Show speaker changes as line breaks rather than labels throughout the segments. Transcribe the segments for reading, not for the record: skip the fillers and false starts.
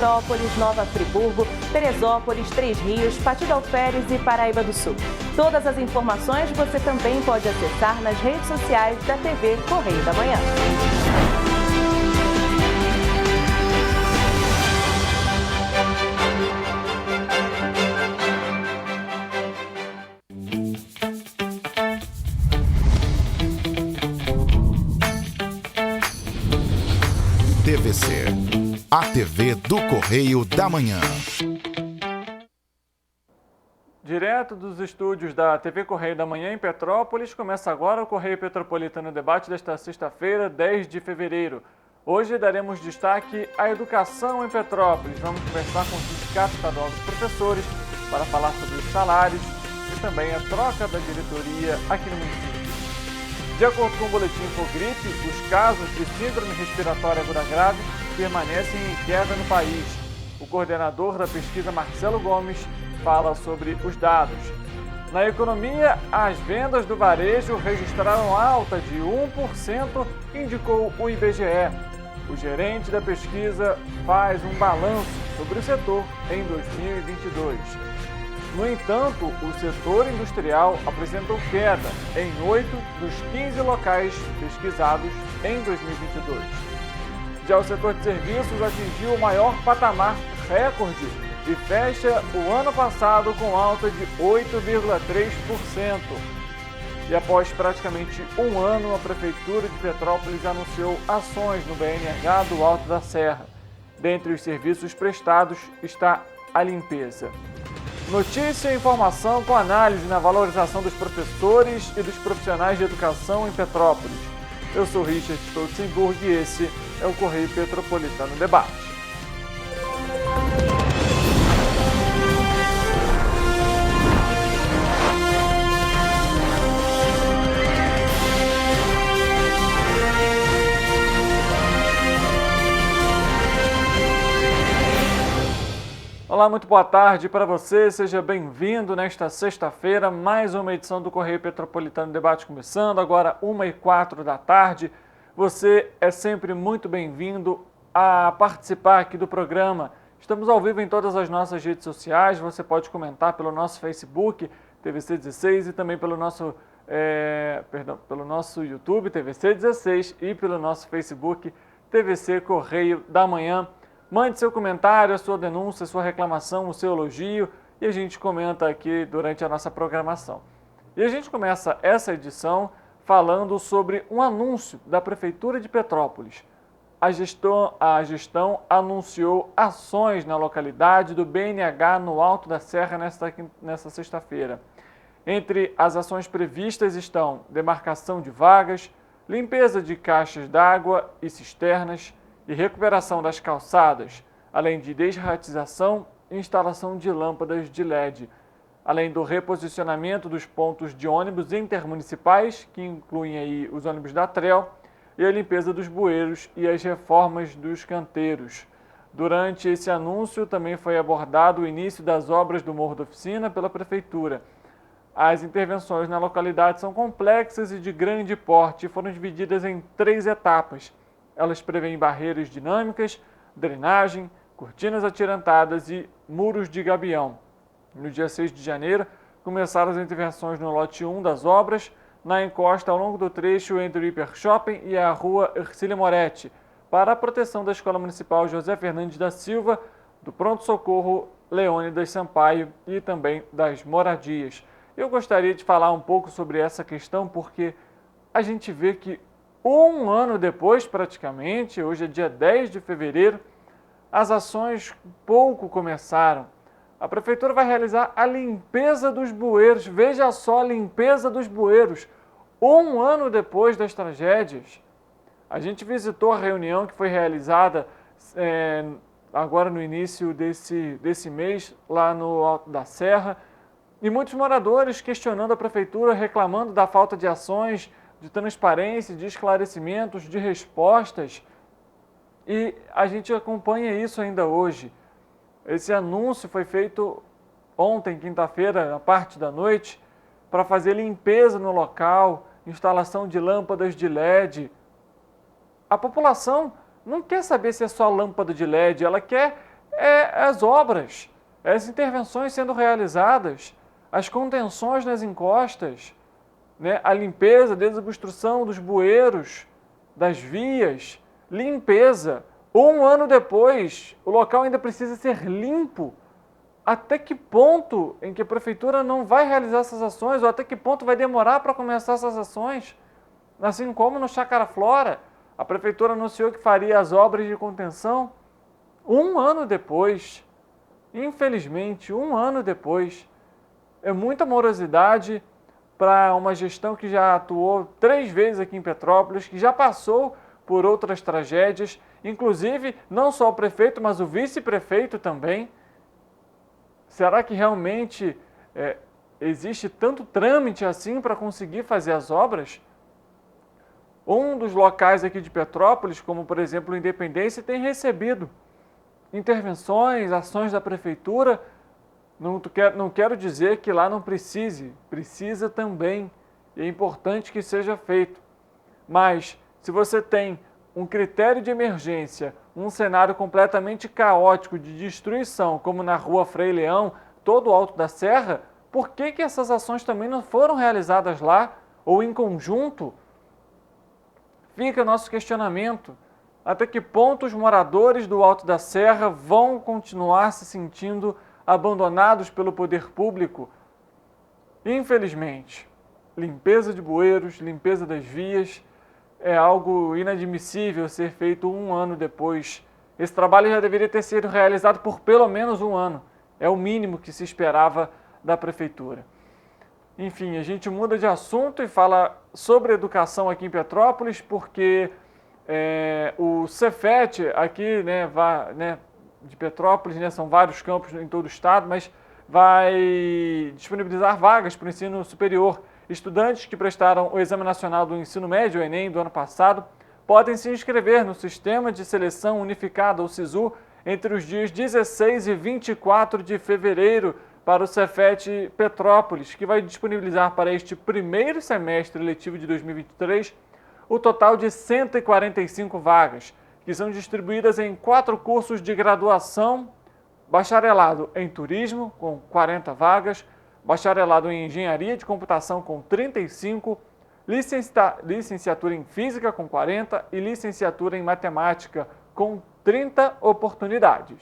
Petrópolis, Nova Friburgo, Teresópolis, Três Rios, Partido Alferes e Paraíba do Sul. Todas as informações você também pode acessar nas redes sociais da TV Correio da Manhã.
TVC, a TV do Correio da Manhã.
Direto dos estúdios da TV Correio da Manhã em Petrópolis, começa agora o Correio Petropolitano Debate desta sexta-feira, 10 de fevereiro. Hoje daremos destaque à educação em Petrópolis. Vamos conversar com o Sindicato Estadual dos Professores para falar sobre os salários e também a troca da diretoria aqui no município. De acordo com o boletim Infogripe, os casos de síndrome respiratória aguda grave permanecem em queda no país. O coordenador da pesquisa, Marcelo Gomes, fala sobre os dados. Na economia, as vendas do varejo registraram alta de 1%, indicou o IBGE. O gerente da pesquisa faz um balanço sobre o setor em 2022. No entanto, o setor industrial apresentou queda em 8 dos 15 locais pesquisados em 2022. Já o setor de serviços atingiu o maior patamar recorde e fecha o ano passado com alta de 8,3%. E após praticamente um ano, a Prefeitura de Petrópolis anunciou ações no BNH do Alto da Serra. Dentre os serviços prestados está a limpeza. Notícia e informação com análise na valorização dos professores e dos profissionais de educação em Petrópolis. Eu sou Richard Stolzenburg e esse é o Correio Petropolitano Debate. Olá, muito boa tarde para você, seja bem-vindo nesta sexta-feira, mais uma edição do Correio Petropolitano Debate começando, agora 1h04 da tarde. Você é sempre muito bem-vindo a participar aqui do programa. Estamos ao vivo em todas as nossas redes sociais, você pode comentar pelo nosso Facebook, TVC16, e também pelo nosso, pelo nosso YouTube, TVC16, e pelo nosso Facebook, TVC Correio da Manhã. Mande seu comentário, a sua denúncia, a sua reclamação, o seu elogio e a gente comenta aqui durante a nossa programação. E a gente começa essa edição falando sobre um anúncio da Prefeitura de Petrópolis. A gestão anunciou ações na localidade do BNH no Alto da Serra nesta sexta-feira. Entre as ações previstas estão demarcação de vagas, limpeza de caixas d'água e cisternas, e recuperação das calçadas, além de desratização e instalação de lâmpadas de LED, além do reposicionamento dos pontos de ônibus intermunicipais, que incluem aí os ônibus da TREL, e a limpeza dos bueiros e as reformas dos canteiros. Durante esse anúncio também foi abordado o início das obras do Morro da Oficina pela Prefeitura. As intervenções na localidade são complexas e de grande porte e foram divididas em 3 etapas. Elas prevêem barreiras dinâmicas, drenagem, cortinas atirantadas e muros de gabião. No dia 6 de janeiro, começaram as intervenções no lote 1 das obras, na encosta ao longo do trecho entre o Hiper Shopping e a rua Ercília Moretti, para a proteção da Escola Municipal José Fernandes da Silva, do Pronto Socorro Leônidas Sampaio e também das moradias. Eu gostaria de falar um pouco sobre essa questão porque a gente vê que um ano depois, praticamente, hoje é dia 10 de fevereiro, as ações pouco começaram. A Prefeitura vai realizar a limpeza dos bueiros. Veja só, a limpeza dos bueiros. Um ano depois das tragédias. A gente visitou a reunião que foi realizada agora no início desse mês, lá no Alto da Serra, e muitos moradores questionando a Prefeitura, reclamando da falta de ações, de transparência, de esclarecimentos, de respostas, e a gente acompanha isso ainda hoje. Esse anúncio foi feito ontem, quinta-feira, na parte da noite, para fazer limpeza no local, instalação de lâmpadas de LED. A população não quer saber se é só lâmpada de LED, ela quer as obras, as intervenções sendo realizadas, as contenções nas encostas, né? A limpeza, desobstrução dos bueiros, das vias, limpeza. 1 ano depois, o local ainda precisa ser limpo. Até que ponto em que a prefeitura não vai realizar essas ações, ou até que ponto vai demorar para começar essas ações? Assim como no Chácara Flora, a prefeitura anunciou que faria as obras de contenção 1 ano depois. Infelizmente, 1 ano depois. É muita morosidade para uma gestão que já atuou 3 vezes aqui em Petrópolis, que já passou por outras tragédias, inclusive não só o prefeito, mas o vice-prefeito também. Será que realmente existe tanto trâmite assim para conseguir fazer as obras? Um dos locais aqui de Petrópolis, como por exemplo o Independência, tem recebido intervenções, ações da prefeitura. Não quero dizer que lá não precisa também. É importante que seja feito. Mas se você tem um critério de emergência, um cenário completamente caótico de destruição, como na Rua Frei Leão, todo o Alto da Serra, por que essas ações também não foram realizadas lá ou em conjunto? Fica nosso questionamento. Até que ponto os moradores do Alto da Serra vão continuar se sentindo abandonados pelo poder público? Infelizmente, limpeza de bueiros, limpeza das vias, é algo inadmissível ser feito 1 ano depois. Esse trabalho já deveria ter sido realizado por pelo menos 1 ano. É o mínimo que se esperava da prefeitura. Enfim, a gente muda de assunto e fala sobre educação aqui em Petrópolis, porque o Cefet aqui, de Petrópolis, são vários campos em todo o estado, mas vai disponibilizar vagas para o ensino superior. Estudantes que prestaram o Exame Nacional do Ensino Médio, o Enem, do ano passado, podem se inscrever no Sistema de Seleção Unificada, o SISU, entre os dias 16 e 24 de fevereiro, para o Cefet Petrópolis, que vai disponibilizar para este primeiro semestre letivo de 2023 o total de 145 vagas, que são distribuídas em 4 cursos de graduação: bacharelado em turismo, com 40 vagas, bacharelado em engenharia de computação, com 35, licenciatura em física, com 40 e licenciatura em matemática, com 30 oportunidades.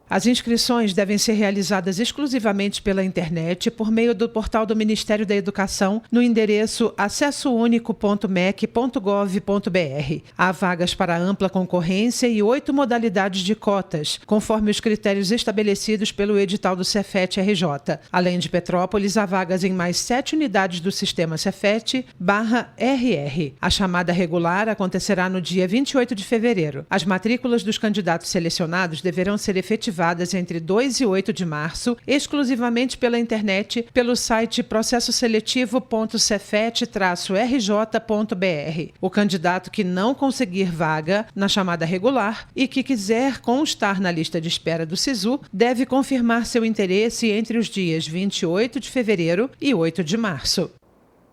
As inscrições devem ser realizadas exclusivamente pela internet por meio do portal do Ministério da Educação no endereço acessounico.mec.gov.br. Há vagas para ampla concorrência e 8 modalidades de cotas, conforme os critérios estabelecidos pelo edital do Cefet-RJ. Além de Petrópolis, há vagas em mais 7 unidades do sistema Cefet/RR. A chamada regular acontecerá no dia 28 de fevereiro. As matrículas dos candidatos selecionados deverão ser efetivadas entre 2 e 8 de março, exclusivamente pela internet, pelo site processoseletivo.cefet-rj.br. O candidato que não conseguir vaga na chamada regular e que quiser constar na lista de espera do SISU deve confirmar seu interesse entre os dias 28 de fevereiro e 8 de março.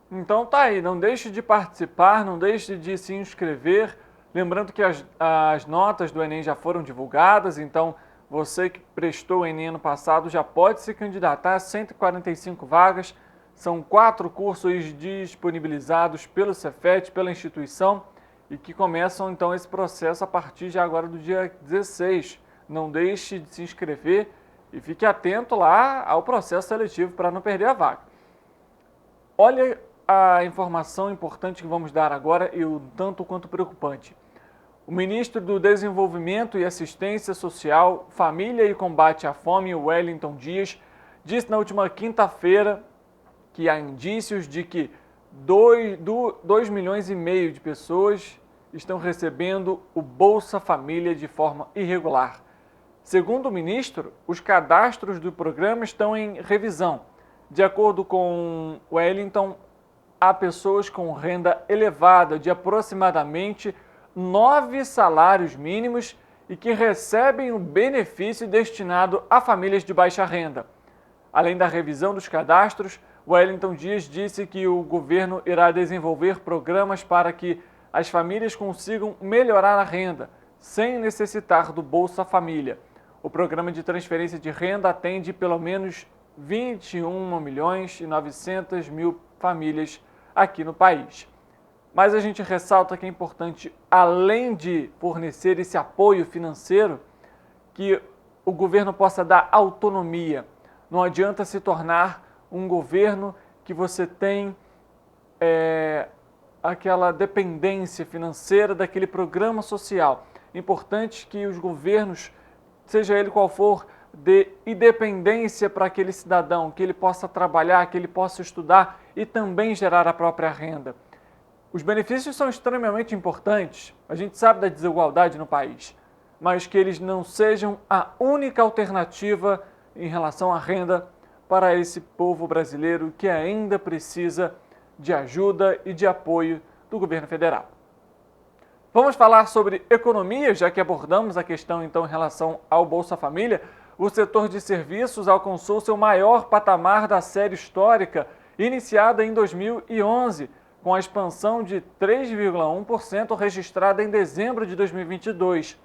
Então tá aí, não deixe de participar, não deixe de se inscrever. Lembrando que as notas do Enem já foram divulgadas, então você que prestou o Enem ano passado já pode se candidatar a 145 vagas. São 4 cursos disponibilizados pelo Cefet, pela instituição, e que começam então esse processo a partir de agora do dia 16. Não deixe de se inscrever e fique atento lá ao processo seletivo para não perder a vaga. Olha a informação importante que vamos dar agora e o tanto quanto preocupante. O ministro do Desenvolvimento e Assistência Social, Família e Combate à Fome, Wellington Dias, disse na última quinta-feira que há indícios de que 2,5 milhões de pessoas estão recebendo o Bolsa Família de forma irregular. Segundo o ministro, os cadastros do programa estão em revisão. De acordo com Wellington, há pessoas com renda elevada de aproximadamente 9 salários mínimos e que recebem o benefício destinado a famílias de baixa renda. Além da revisão dos cadastros, Wellington Dias disse que o governo irá desenvolver programas para que as famílias consigam melhorar a renda, sem necessitar do Bolsa Família. O programa de transferência de renda atende pelo menos 21.900.000 famílias aqui no país. Mas a gente ressalta que é importante, além de fornecer esse apoio financeiro, que o governo possa dar autonomia. Não adianta se tornar um governo que você tem aquela dependência financeira daquele programa social. É importante que os governos, seja ele qual for, dê independência para aquele cidadão, que ele possa trabalhar, que ele possa estudar e também gerar a própria renda. Os benefícios são extremamente importantes, a gente sabe da desigualdade no país, mas que eles não sejam a única alternativa em relação à renda para esse povo brasileiro que ainda precisa de ajuda e de apoio do governo federal. Vamos falar sobre economia, já que abordamos a questão então em relação ao Bolsa Família. O setor de serviços alcançou seu maior patamar da série histórica, iniciada em 2011, com a expansão de 3,1% registrada em dezembro de 2022.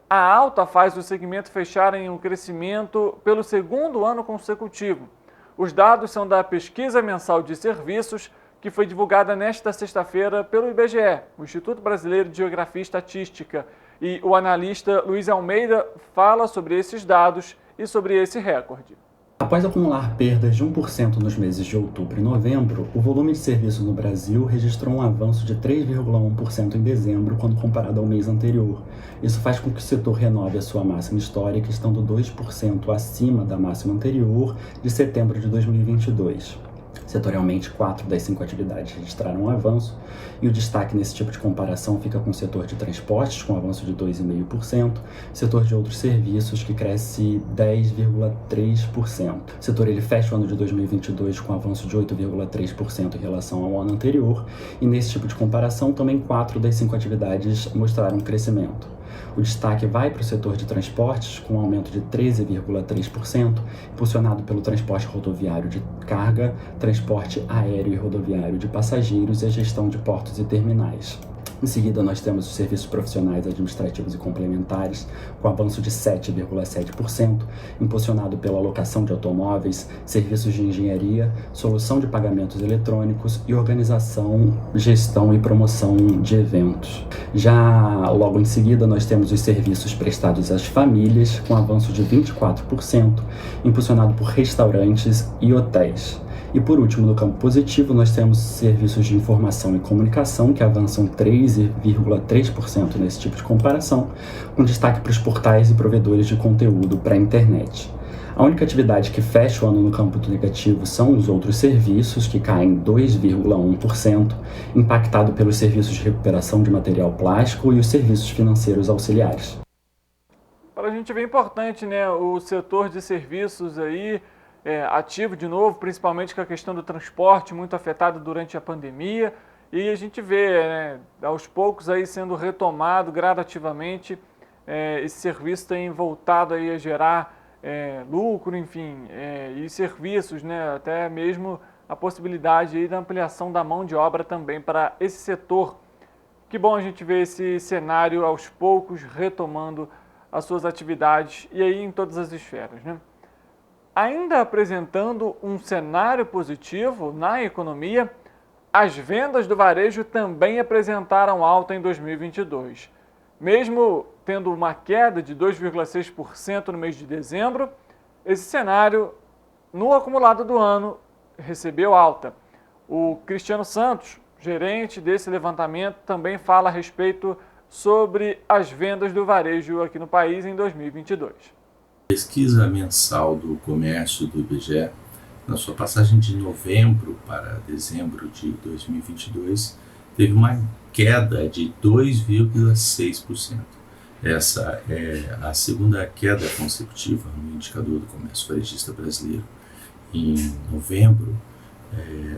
A alta faz o segmento fechar em um crescimento pelo segundo ano consecutivo. Os dados são da Pesquisa Mensal de Serviços, que foi divulgada nesta sexta-feira pelo IBGE, o Instituto Brasileiro de Geografia e Estatística. E o analista Luiz Almeida fala sobre esses dados e sobre esse recorde.
Após acumular perdas de 1% nos meses de outubro e novembro, o volume de serviços no Brasil registrou um avanço de 3,1% em dezembro quando comparado ao mês anterior. Isso faz com que o setor renove a sua máxima histórica, estando 2% acima da máxima anterior de setembro de 2022. Setorialmente, 4 das 5 atividades registraram um avanço, e o destaque nesse tipo de comparação fica com o setor de transportes, com um avanço de 2,5%, setor de outros serviços, que cresce 10,3%. O setor ele fecha o ano de 2022 com um avanço de 8,3% em relação ao ano anterior, e nesse tipo de comparação também 4 das 5 atividades mostraram um crescimento. O destaque vai para o setor de transportes, com um aumento de 13,3%, impulsionado pelo transporte rodoviário de carga, transporte aéreo e rodoviário de passageiros e a gestão de portos e terminais. Em seguida, nós temos os serviços profissionais, administrativos e complementares, com avanço de 7,7%, impulsionado pela locação de automóveis, serviços de engenharia, solução de pagamentos eletrônicos e organização, gestão e promoção de eventos. Já logo em seguida, nós temos os serviços prestados às famílias, com avanço de 24%, impulsionado por restaurantes e hotéis. E por último, no campo positivo, nós temos serviços de informação e comunicação, que avançam 3,3% nesse tipo de comparação, com destaque para os portais e provedores de conteúdo para a internet. A única atividade que fecha o ano no campo negativo são os outros serviços, que caem 2,1%, impactado pelos serviços de recuperação de material plástico e os serviços financeiros auxiliares.
Para a gente ver importante, né, o setor de serviços aí, ativo de novo, principalmente com a questão do transporte, muito afetado durante a pandemia, e a gente vê, aos poucos aí sendo retomado gradativamente, esse serviço tem voltado aí a gerar lucro, enfim, e serviços, né, até mesmo a possibilidade aí da ampliação da mão de obra também para esse setor. Que bom a gente ver esse cenário aos poucos retomando as suas atividades e aí em todas as esferas, né? Ainda apresentando um cenário positivo na economia, as vendas do varejo também apresentaram alta em 2022. Mesmo tendo uma queda de 2,6% no mês de dezembro, esse cenário, no acumulado do ano, recebeu alta. O Cristiano Santos, gerente desse levantamento, também fala a respeito sobre as vendas do varejo aqui no país em 2022.
Pesquisa mensal do comércio do IBGE, na sua passagem de novembro para dezembro de 2022, teve uma queda de 2,6%. Essa é a segunda queda consecutiva no indicador do comércio varejista brasileiro. Em novembro,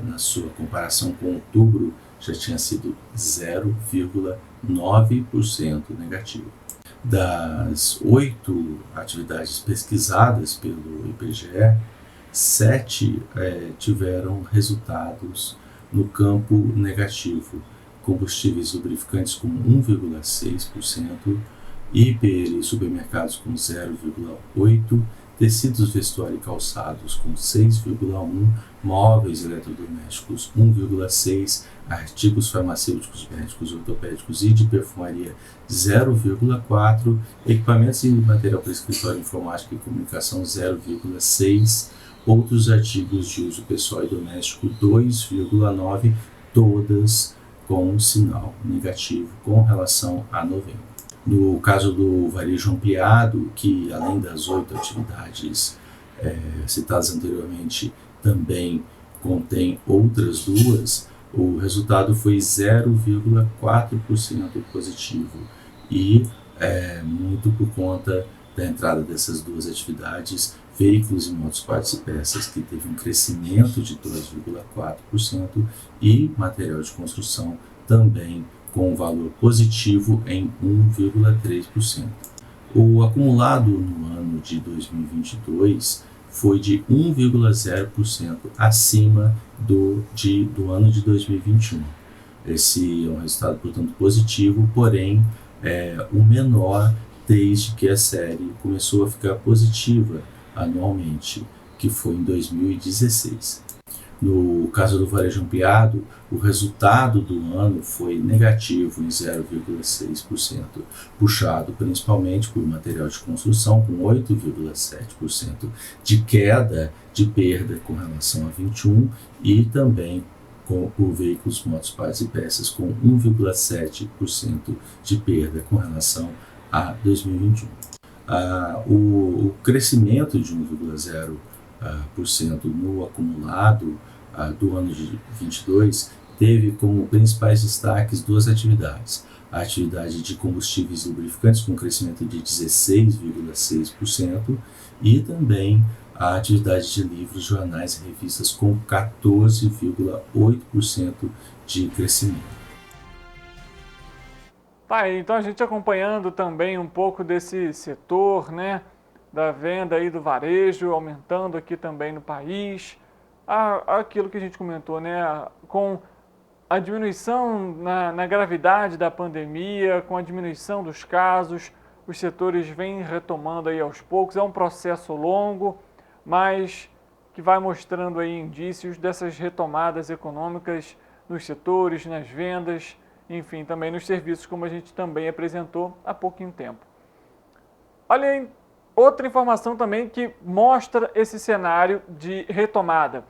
na sua comparação com outubro, já tinha sido 0,9% negativo. Das 8 atividades pesquisadas pelo IBGE, 7 tiveram resultados no campo negativo. Combustíveis lubrificantes com 1,6%, hiper e supermercados com 0,8%, tecidos, vestuário e calçados com 6,1%, móveis eletrodomésticos 1,6%, artigos farmacêuticos, médicos, ortopédicos e de perfumaria 0,4%, equipamentos e material para escritório, informática e comunicação 0,6%, outros artigos de uso pessoal e doméstico 2,9%, todas com um sinal negativo com relação a novembro. No caso do varejo ampliado, que além das 8 atividades citadas anteriormente, também contém outras duas, o resultado foi 0,4% positivo e muito por conta da entrada dessas duas atividades, veículos e motos, partes e peças, que teve um crescimento de 2,4%, e material de construção também com um valor positivo em 1,3%. O acumulado no ano de 2022 foi de 1,0% acima do ano de 2021. Esse é um resultado, portanto, positivo, porém o menor desde que a série começou a ficar positiva anualmente, que foi em 2016. No caso do varejo ampliado, o resultado do ano foi negativo em 0,6%, puxado principalmente por material de construção, com 8,7% de queda de perda com relação a 21, e também por veículos, motos, partes e peças, com 1,7% de perda com relação a 2021. O crescimento de 1,0% no acumulado do ano de 2022 teve como principais destaques duas atividades. A atividade de combustíveis e lubrificantes, com crescimento de 16,6%, e também a atividade de livros, jornais e revistas, com 14,8% de crescimento.
Tá aí, então a gente acompanhando também um pouco desse setor, né, da venda aí do varejo, aumentando aqui também no país. Aquilo que a gente comentou, né, com a diminuição na gravidade da pandemia, com a diminuição dos casos, os setores vêm retomando aí aos poucos. É um processo longo, mas que vai mostrando aí indícios dessas retomadas econômicas nos setores, nas vendas, enfim, também nos serviços, como a gente também apresentou há pouquinho tempo. Olha aí, outra informação também que mostra esse cenário de retomada.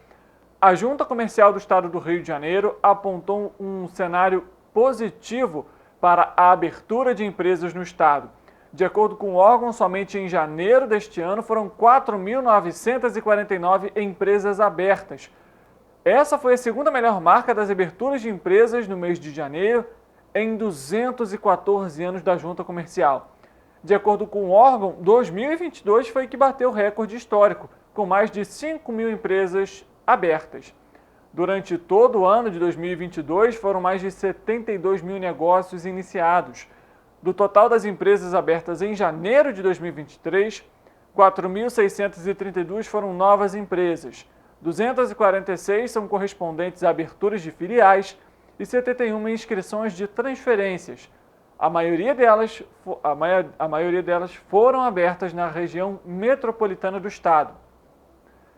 A Junta Comercial do Estado do Rio de Janeiro apontou um cenário positivo para a abertura de empresas no estado. De acordo com o órgão, somente em janeiro deste ano foram 4.949 empresas abertas. Essa foi a segunda melhor marca das aberturas de empresas no mês de janeiro em 214 anos da Junta Comercial. De acordo com o órgão, 2022 foi que bateu o recorde histórico, com mais de 5.000 empresas abertas. Durante todo o ano de 2022, foram mais de 72 mil negócios iniciados. Do total das empresas abertas em janeiro de 2023, 4.632 foram novas empresas, 246 são correspondentes a aberturas de filiais e 71 inscrições de transferências. A maioria delas foram abertas na região metropolitana do estado.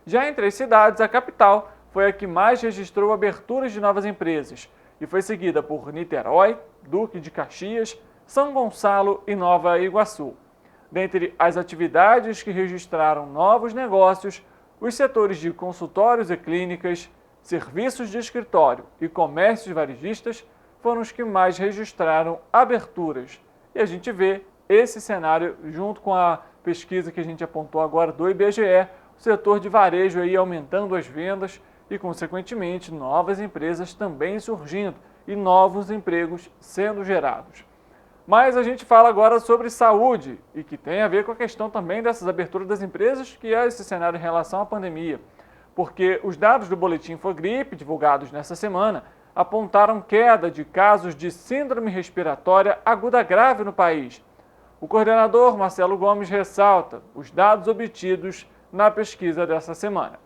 Já entre as cidades, a capital foi a que mais registrou aberturas de novas empresas e foi seguida por Niterói, Duque de Caxias, São Gonçalo e Nova Iguaçu. Dentre as atividades que registraram novos negócios, os setores de consultórios e clínicas, serviços de escritório e comércios varejistas foram os que mais registraram aberturas. E a gente vê esse cenário junto com a pesquisa que a gente apontou agora do IBGE, o setor de varejo aí aumentando as vendas e, consequentemente, novas empresas também surgindo e novos empregos sendo gerados. Mas a gente fala agora sobre saúde e que tem a ver com a questão também dessas aberturas das empresas, que é esse cenário em relação à pandemia. Porque os dados do Boletim Infogripe, divulgados nessa semana, apontaram queda de casos de síndrome respiratória aguda grave no país. O coordenador Marcelo Gomes ressalta os dados obtidos na pesquisa dessa semana.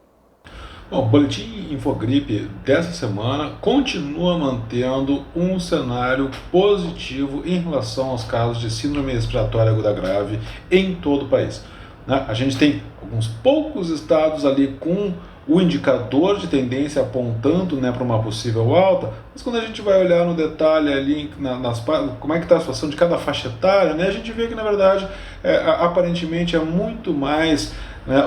Bom, o boletim Infogripe dessa semana continua mantendo um cenário positivo em relação aos casos de síndrome respiratória aguda grave em todo o país, né? A gente tem alguns poucos estados ali com o indicador de tendência apontando, né, para uma possível alta, mas quando a gente vai olhar no detalhe ali como é que está a situação de cada faixa etária, né, a gente vê que na verdade aparentemente é muito mais, né,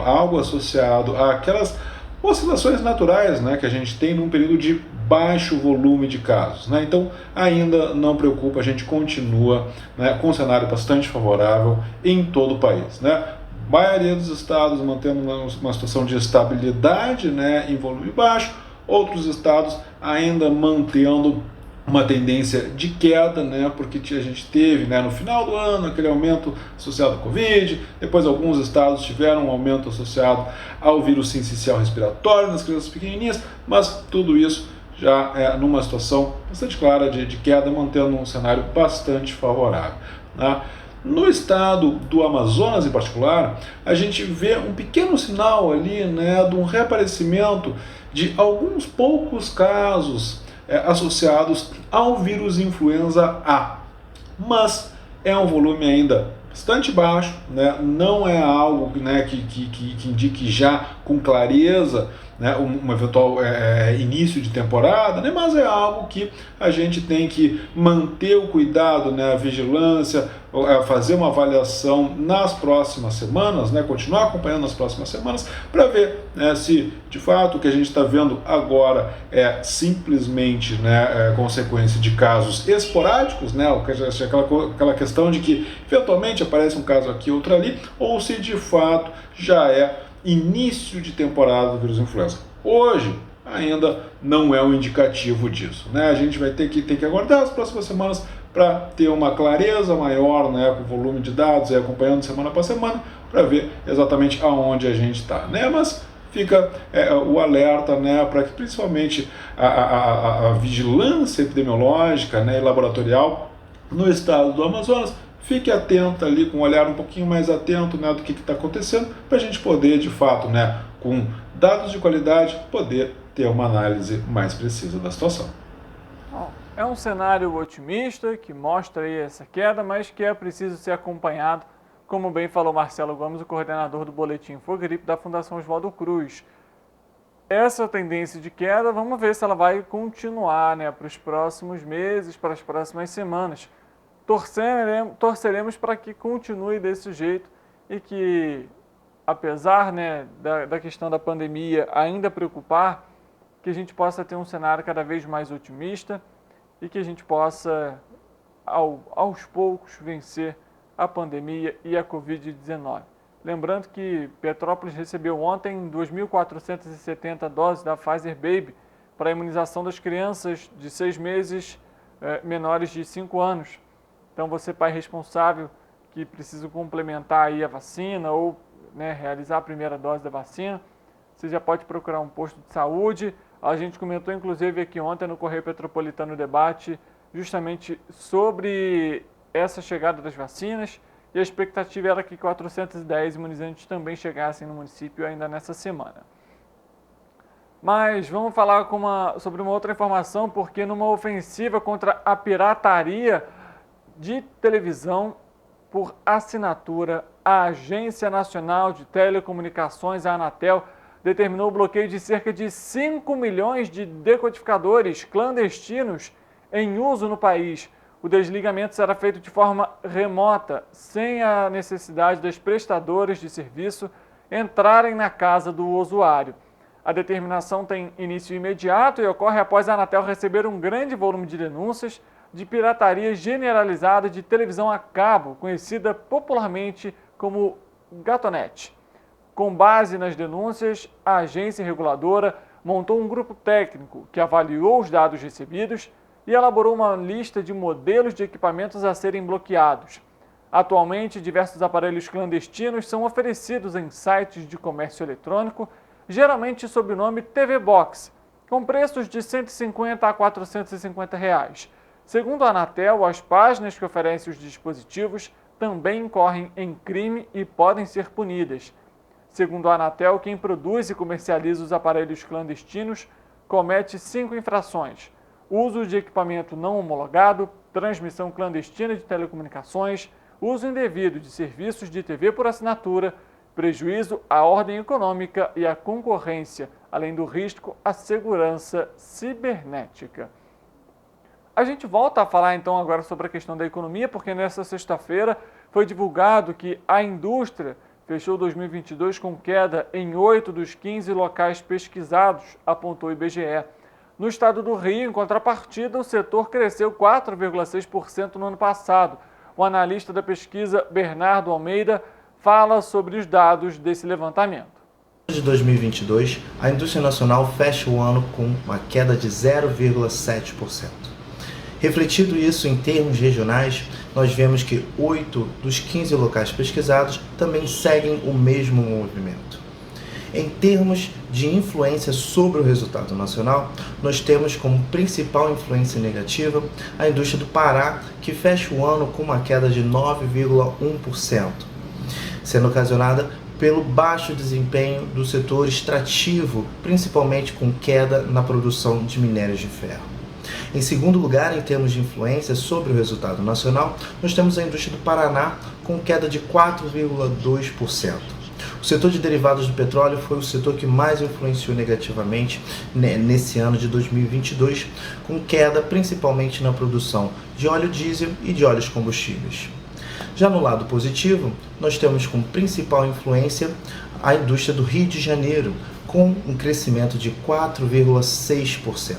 algo associado àquelas oscilações naturais, né, que a gente tem num período de baixo volume de casos, né? Então ainda não preocupa, a gente continua, né, com um cenário bastante favorável em todo o país, né? A maioria dos estados mantendo uma situação de estabilidade, né, em volume baixo, outros estados ainda mantendo uma tendência de queda, né, porque a gente teve, né, no final do ano aquele aumento associado ao Covid, depois alguns estados tiveram um aumento associado ao vírus sincicial respiratório nas crianças pequenininhas, mas tudo isso já é numa situação bastante clara de queda, mantendo um cenário bastante favorável, né? No estado do Amazonas, em particular, a gente vê um pequeno sinal ali, né, de um reaparecimento de alguns poucos casos associados ao vírus influenza A, mas é um volume ainda bastante baixo, né? Não é algo, né, que indique já com clareza, né, um eventual início de temporada, né, mas é algo que a gente tem que manter o cuidado, né, a vigilância, fazer uma avaliação nas próximas semanas, né, continuar acompanhando nas próximas semanas para ver, né, se de fato o que a gente está vendo agora é simplesmente, né, consequência de casos esporádicos, né, aquela questão de que eventualmente aparece um caso aqui, outro ali, ou se de fato já é início de temporada do vírus influenza. Hoje ainda não é um indicativo disso, né? A gente vai ter que aguardar as próximas semanas para ter uma clareza maior, né, com o volume de dados, acompanhando semana para semana, para ver exatamente aonde a gente está, né? Mas fica o alerta, né, para que principalmente a vigilância epidemiológica, né, e laboratorial no estado do Amazonas fique atenta ali, com um olhar um pouquinho mais atento, né, do que está acontecendo, para a gente poder, de fato, né, com dados de qualidade, poder ter uma análise mais precisa da situação.
É um cenário otimista que mostra aí essa queda, mas que é preciso ser acompanhado, como bem falou Marcelo Gomes, o coordenador do Boletim Infogripe da Fundação Oswaldo Cruz. Essa tendência de queda, vamos ver se ela vai continuar, né, para os próximos meses, para as próximas semanas. Torceremos para que continue desse jeito e que, apesar, né, da questão da pandemia ainda preocupar, que a gente possa ter um cenário cada vez mais otimista e que a gente possa, aos poucos, vencer a pandemia e a Covid-19. Lembrando que Petrópolis recebeu ontem 2.470 doses da Pfizer Baby para a imunização das crianças de 6 meses menores de 5 anos. Então, você, pai responsável, que precisa complementar aí a vacina ou, né, realizar a primeira dose da vacina, você já pode procurar um posto de saúde. A gente comentou, inclusive, aqui ontem no Correio Petropolitano Debate, justamente sobre essa chegada das vacinas, e a expectativa era que 410 imunizantes também chegassem no município ainda nessa semana. Mas vamos falar sobre uma outra informação, porque numa ofensiva contra a pirataria de televisão por assinatura, a Agência Nacional de Telecomunicações, a Anatel, determinou o bloqueio de cerca de 5 milhões de decodificadores clandestinos em uso no país. O desligamento será feito de forma remota, sem a necessidade das prestadoras de serviço entrarem na casa do usuário. A determinação tem início imediato e ocorre após a Anatel receber um grande volume de denúncias de pirataria generalizada de televisão a cabo, conhecida popularmente como Gatonete. Com base nas denúncias, a agência reguladora montou um grupo técnico que avaliou os dados recebidos e elaborou uma lista de modelos de equipamentos a serem bloqueados. Atualmente, diversos aparelhos clandestinos são oferecidos em sites de comércio eletrônico, geralmente sob o nome TV Box, com preços de R$ 150 a R$ 450. Segundo a Anatel, as páginas que oferecem os dispositivos também incorrem em crime e podem ser punidas. Segundo a Anatel, quem produz e comercializa os aparelhos clandestinos comete 5 infrações: uso de equipamento não homologado, transmissão clandestina de telecomunicações, uso indevido de serviços de TV por assinatura, prejuízo à ordem econômica e à concorrência, além do risco à segurança cibernética. A gente volta a falar então agora sobre a questão da economia, porque nesta sexta-feira foi divulgado que a indústria fechou 2022 com queda em 8 dos 15 locais pesquisados, apontou o IBGE. No estado do Rio, em contrapartida, o setor cresceu 4,6% no ano passado. O analista da pesquisa, Bernardo Almeida, fala sobre os dados desse levantamento.
De 2022, a indústria nacional fecha o ano com uma queda de 0,7%. Refletido isso em termos regionais, nós vemos que 8 dos 15 locais pesquisados também seguem o mesmo movimento. Em termos de influência sobre o resultado nacional, nós temos como principal influência negativa a indústria do Pará, que fecha o ano com uma queda de 9,1%, sendo ocasionada pelo baixo desempenho do setor extrativo, principalmente com queda na produção de minérios de ferro. Em segundo lugar, em termos de influência sobre o resultado nacional, nós temos a indústria do Paraná com queda de 4,2%. O setor de derivados do petróleo foi o setor que mais influenciou negativamente nesse ano de 2022, com queda principalmente na produção de óleo diesel e de óleos combustíveis. Já no lado positivo, nós temos como principal influência a indústria do Rio de Janeiro, com um crescimento de 4,6%.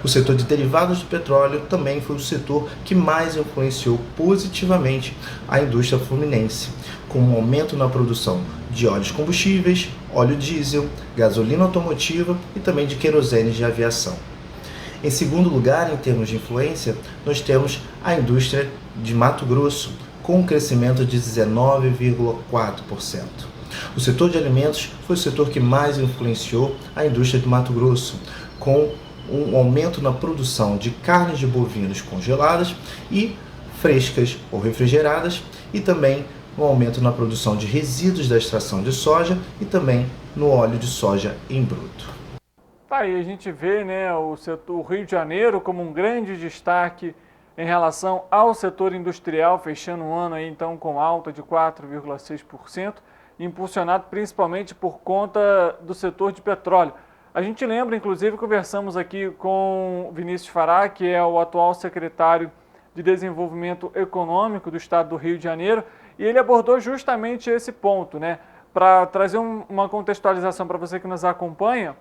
O setor de derivados do petróleo também foi o setor que mais influenciou positivamente a indústria fluminense, com um aumento na produção de óleos combustíveis, óleo diesel, gasolina automotiva e também de querosene de aviação. Em segundo lugar, em termos de influência, nós temos a indústria de Mato Grosso, com um crescimento de 19,4%. O setor de alimentos foi o setor que mais influenciou a indústria de Mato Grosso, com um aumento na produção de carnes de bovinos congeladas e frescas ou refrigeradas, e também um aumento na produção de resíduos da extração de soja e também no óleo de soja em bruto.
Tá aí, a gente vê, né, o Rio de Janeiro como um grande destaque em relação ao setor industrial, fechando o ano aí, então com alta de 4,6%, impulsionado principalmente por conta do setor de petróleo. A gente lembra, inclusive, conversamos aqui com Vinícius Fará, que é o atual secretário de Desenvolvimento Econômico do Estado do Rio de Janeiro, e ele abordou justamente esse ponto, né? Para trazer uma contextualização para você que nos acompanha,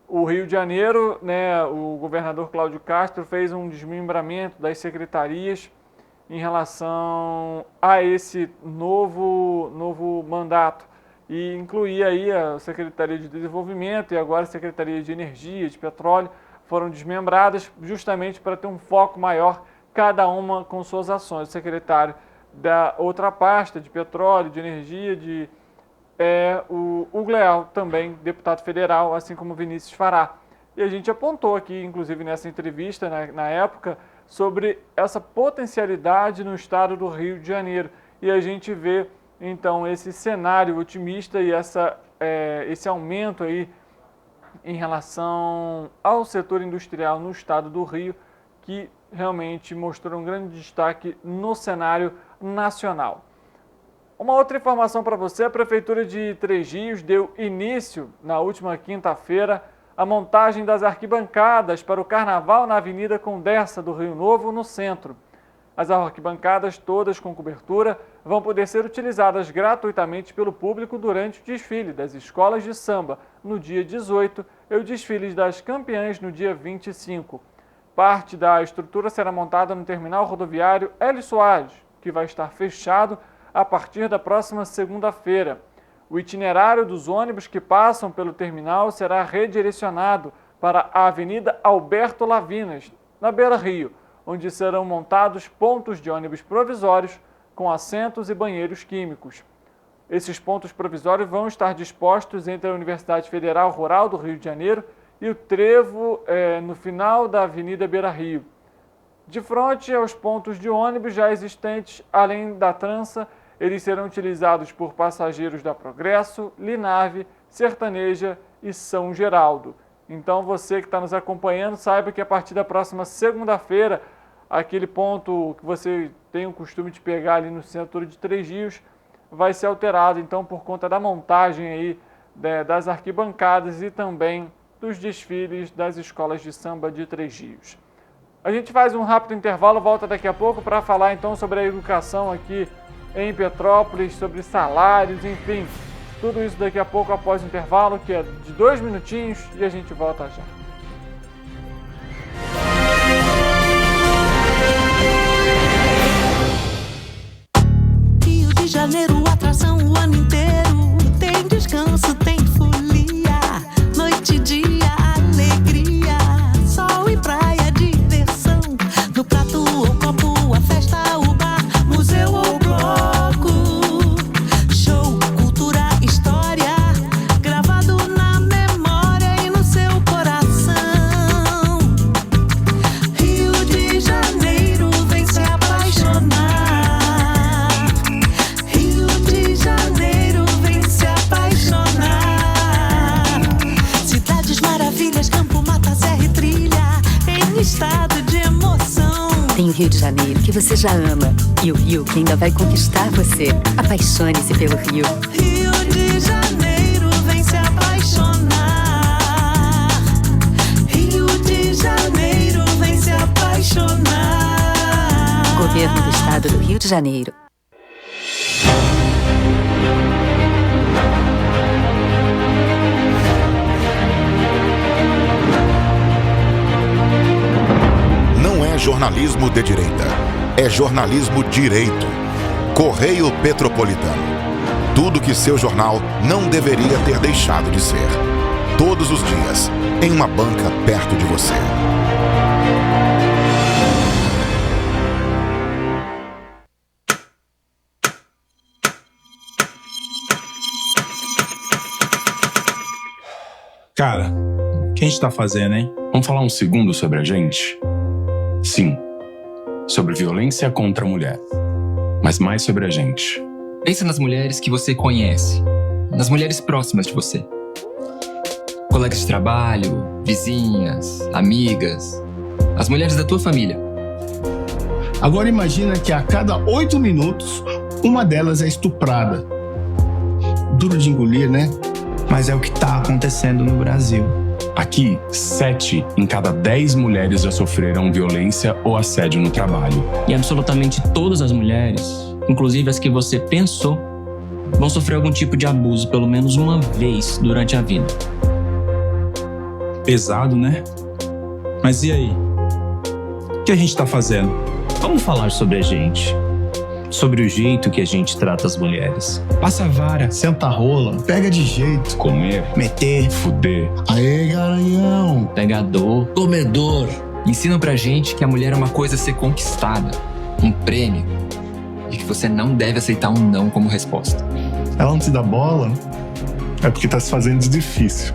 o Rio de Janeiro, né, o governador Cláudio Castro fez um desmembramento das secretarias em relação a esse novo mandato. E incluía aí a Secretaria de Desenvolvimento e agora a Secretaria de Energia, de Petróleo, foram desmembradas justamente para ter um foco maior, cada uma com suas ações. O secretário da outra pasta, de Petróleo, de Energia, o Hugo Leal, também deputado federal, assim como Vinícius Fará. E a gente apontou aqui, inclusive nessa entrevista, na época, sobre essa potencialidade no estado do Rio de Janeiro. E a gente vê então esse cenário otimista e esse aumento aí em relação ao setor industrial no estado do Rio, que realmente mostrou um grande destaque no cenário nacional. Uma outra informação para você: a Prefeitura de Três Rios deu início na última quinta-feira à montagem das arquibancadas para o Carnaval na Avenida Condessa do Rio Novo, no centro. As arquibancadas, todas com cobertura, vão poder ser utilizadas gratuitamente pelo público durante o desfile das escolas de samba no dia 18 e o desfile das campeãs no dia 25. Parte da estrutura será montada no terminal rodoviário Hélio Soares, que vai estar fechado a partir da próxima segunda-feira. O itinerário dos ônibus que passam pelo terminal será redirecionado para a Avenida Alberto Lavinas, na Beira-Rio, onde serão montados pontos de ônibus provisórios com assentos e banheiros químicos. Esses pontos provisórios vão estar dispostos entre a Universidade Federal Rural do Rio de Janeiro e o trevo no final da Avenida Beira-Rio. De frente aos pontos de ônibus já existentes, além da trança, Eles serão utilizados por passageiros da Progresso, Linave, Sertaneja e São Geraldo. Então você que está nos acompanhando, saiba que a partir da próxima segunda-feira, aquele ponto que você tem o costume de pegar ali no centro de Três Rios, vai ser alterado, então, por conta da montagem aí das arquibancadas e também dos desfiles das escolas de samba de Três Rios. A gente faz um rápido intervalo, volta daqui a pouco para falar então sobre a educação aqui em Petrópolis, sobre salários, enfim, tudo isso daqui a pouco após o intervalo, que é de 2 minutinhos, e a gente volta já.
Rio de Janeiro, atração o ano inteiro. Tem descanso, tem folia. Noite e dia, alegria. Sol e praia, diversão. No prato ou copo, a festa, o bar, museu ou bloco. Show, cultura, história. Gravado na memória e no seu coração. Rio de Janeiro, vem se apaixonar. Campo, mata, serra e trilha, em estado de emoção.
Tem o Rio de Janeiro que você já ama e o Rio que ainda vai conquistar você. Apaixone-se pelo Rio.
Rio de Janeiro, vem se apaixonar. Rio de Janeiro, vem se apaixonar.
Governo do Estado do Rio de Janeiro.
Jornalismo de direita. É jornalismo direito. Correio Petropolitano. Tudo que seu jornal não deveria ter deixado de ser. Todos os dias, em uma banca perto de você.
Cara, o que a gente tá fazendo, hein? Vamos falar um segundo sobre a gente? Sim, sobre violência contra a mulher, mas mais sobre a gente.
Pensa nas mulheres que você conhece, nas mulheres próximas de você. Colegas de trabalho, vizinhas, amigas, as mulheres da tua família.
Agora imagina que a cada 8 minutos, uma delas é estuprada. Duro de engolir, né?
Mas é o que tá acontecendo no Brasil.
Aqui, 7 em cada 10 mulheres já sofreram violência ou assédio no trabalho.
E absolutamente todas as mulheres, inclusive as que você pensou, vão sofrer algum tipo de abuso pelo menos uma vez durante a vida.
Pesado, né? Mas e aí? O que a gente tá fazendo?
Vamos falar sobre a gente. Sobre o jeito que a gente trata as mulheres.
Passa a vara, senta a rola, pega de jeito.
Comer,
meter,
fuder.
Aê, garanhão.
Pegador,
comedor. Ensinam pra gente que a mulher é uma coisa a ser conquistada, um prêmio, e que você não deve aceitar um não como resposta.
Ela não te dá bola, é porque tá se fazendo de difícil.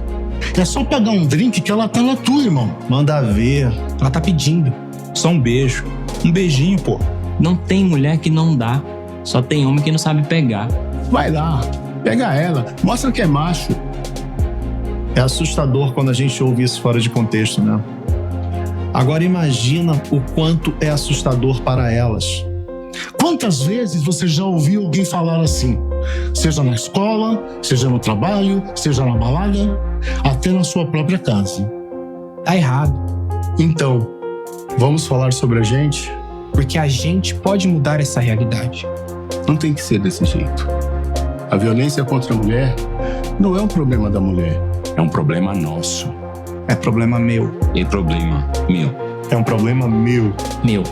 É só pagar um drink que ela tá na tua, irmão. Manda ver, ela tá pedindo.
Só um beijo, um beijinho, pô.
Não tem mulher que não dá, só tem homem que não sabe pegar.
Vai lá, pega ela, mostra que é macho. É assustador quando a gente ouve isso fora de contexto, né? Agora imagina o quanto é assustador para elas. Quantas vezes você já ouviu alguém falar assim? Seja na escola, seja no trabalho, seja na balada, até na sua própria casa.
Tá errado.
Então, vamos falar sobre a gente?
Porque a gente pode mudar essa realidade.
Não tem que ser desse jeito. A violência contra a mulher não é um problema da mulher.
É um problema nosso.
É problema meu.
É problema meu.
É um problema meu.
Meu.